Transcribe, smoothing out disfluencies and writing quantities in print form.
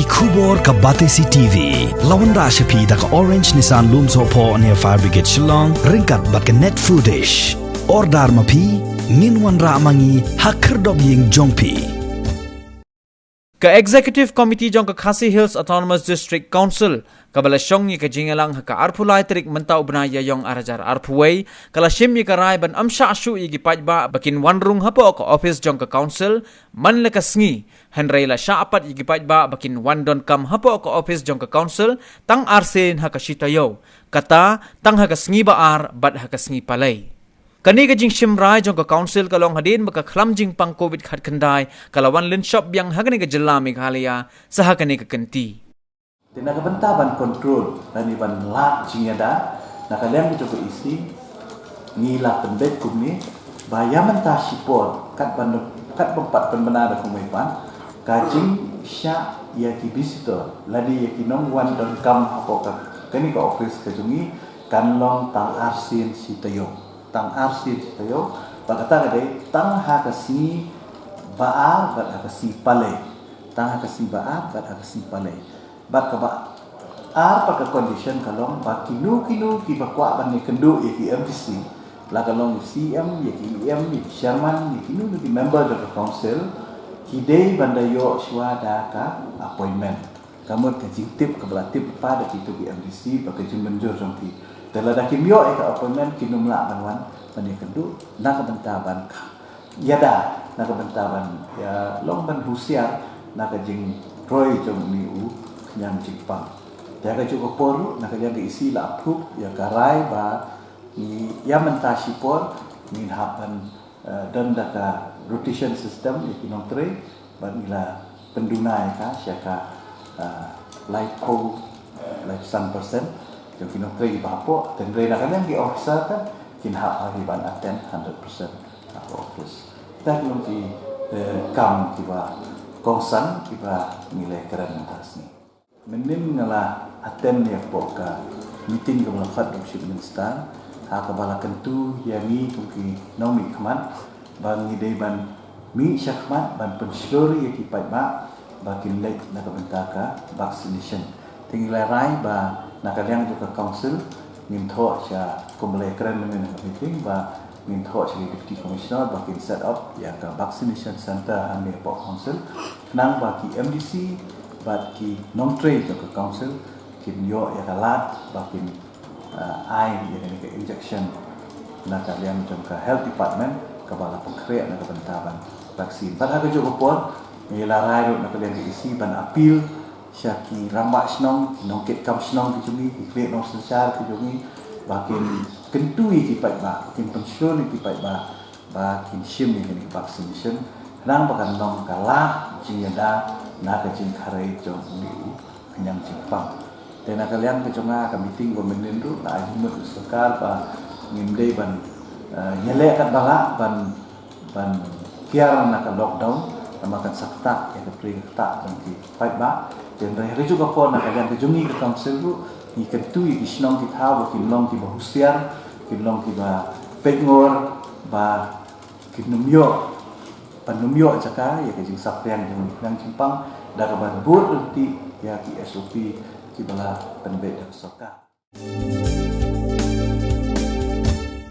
Kubor ka Batesi TV. Lawan Rashapi da ka Orange Nissan Loom Sopo near Fire Brigade Shillong. Ringkat bat ka net foodish. Ordar mapi. Minwan ra mangi hakerdog ying jongpi. Ka Executive Committee jong ka Khasi Hills Autonomous District Council kabala syong ni ka jingalang ka arpulay trik mentau benaya yong arajar arpuway kala shim ni ka rai ban amsha ashu igi Paidbah bakin Rung hapo ka office jong ka council man le ka Sngi henry la Shah apat igi Paidbah bakin don kam hapo ka office jong ka council tang arsen ha ka shitayo kata tang ha ka Sngi baar bat ha ka Sngi Palei. Kani ka jing shimrai jong ka council kalong hadin baka khlam jing pang COVID khat kandai kalawan lin shop yang hagani ka jilla Meghalaya saha kani ka kanti. Tinaga bantaban control dan iban lak jing yada nakaliang ko isi ngila tembet kumni bayaman ta sipot kat bempat penbenada kumaipan kajing Shah ya ki visitor ladi ya ki nong wan don kam hapo ka kani ka office ka jungi kanlong tang arsin sitayo tang arsin tayo bagata kade tang ha ka si baar bat ha ka si Palei tang ha ka si baar bat ha ka si Palei bat ka ba ar pa ka condition kalong ba kinu ki ba kwa ban ni kendu ye ki MDC la kalong CM ye ki EM ni chairman ni kinu ki member of the council ki dei bandayo shwa da ka appointment kamu ka jingtip ka belatip pa da kitu ki MDC ba ka jing menjur jongki dalam dakimyo eka appointment kinumla banwan bani kendu nak bentaban yada nak bentaban ya long ban husiar nak jing roy jong ni u nyang jipang ya ka cukup poru nak yang isi la approve ya karai ba ni ya mentasipor ni hapan dan daka rotation system ya kinong tre ban ila pendunai ka syaka light pole light 100% yang kini pergi bahapo dan rena kan yang di officer kan kini hak hariban attend 100% office tak nanti kam kiba kongsan kiba nilai keren atas ni menim ngala attend ya poka meeting ke melafat di Shibministan hak kebala kentu yang ni mungkin nomi keman bang ide ban mi syakmat ban pensyuri ya Paidbah bakin lek nak bentaka vaccination tinggal rai ba nakaliang juga council minta sya kumulai keren dengan meeting ba minta sya deputy commissioner bakin set up ya ka vaccination center ame pok council nang baki MDC baki non trade juga council kin yo ya kalat bakin ai ya ni ka injection nakaliang juga health department kabala pengkrea nak bentaban vaksin pada ka juga pon milarai nakaliang isi ban appeal syaki rambak senong nongket kam senong ki jumi ikle nong sensar ki jumi bakin kentui ki Paidbah bakin pensiun ki Paidbah bakin sim ni vaccination nang bakan nong kala jingada na ka jing kharai jong ni kenyang Jepang dan kalian ke jonga ka meeting go menendu la ajimut sekar ba ngimdei ban nyele kat bala ban kiar na ka lockdown makan sakta ya kepri tak nanti Paidbah dan hari juga pun nak kalian kejungi ke council tu ni ketui di senong kita tahu kinlong kita husiar kinlong kita pengor ba kinumyo panumyo caka ya kejing saktian yang Jepang dah kabar bud nanti ya ki SOP ki bala penbet dak soka